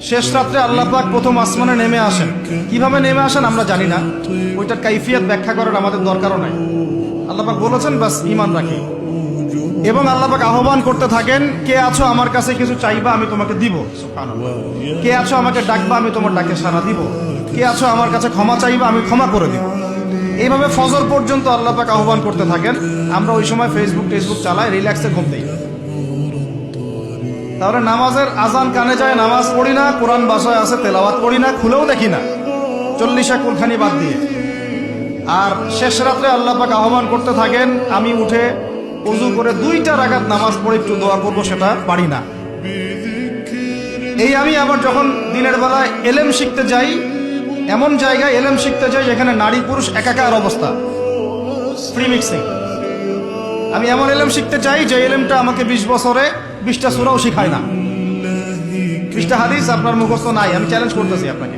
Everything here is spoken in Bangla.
শেষ রাত্রে আল্লাহ পাক প্রথম আসমানে নেমে আসেন। কিভাবে নেমে আসেন আমরা জানি না, ওইটার কাইফিয়ত ব্যাখ্যা করার আমাদের দরকারও নাই। আল্লাহ পাক বলেছেন, বাস ঈমান রাখি। এবং আল্লাহ পাক আহ্বান করতে থাকেন, কে আছো আমার কাছে কিছু চাইবা আমি তোমাকে দিব, সুবহানাল্লাহ। কে আছো আমাকে ডাকবা আমি তোমার ডাকে সাড়া দিব, কে আছো আমার কাছে ক্ষমা চাইবা আমি ক্ষমা করে দিব। এইভাবে ফজর পর্যন্ত আল্লাহ পাক আহ্বান করতে থাকেন। আমরা ওই সময় ফেসবুক চালাই, রিল্যাক্সে ঘুম দিই। তাহলে নামাজের আজান কানে যায়, নামাজ পড়ি না, কোরআন বাসায় আছে তেলাওয়াত করি না, খুলেও দেখি না, 40 কুলখানি বাদ দিয়ে। আর শেষ রাত্রে আল্লাহ পাক আহ্বান করতে থাকেন, আমি উঠে ওযু করে 2টা রাকাত নামাজ পড়ে একটু দোয়া করবো, সেটা পারি না। এই আমি আবার যখন দিনের বেলায় এলেম শিখতে যাই, এমন জায়গায় এলেম শিখতে যাই যেখানে নারী পুরুষ একাকার অবস্থা, ফ্রি মিক্সিং। আমি এমন এলেম শিখতে চাই যে এলেমটা আমাকে 20 বছরে 20টা সূরাও শিখায় না, 20টা হাদিস আপনার মুখস্থ নাই। আমি চ্যালেঞ্জ করতেছি আপনাকে।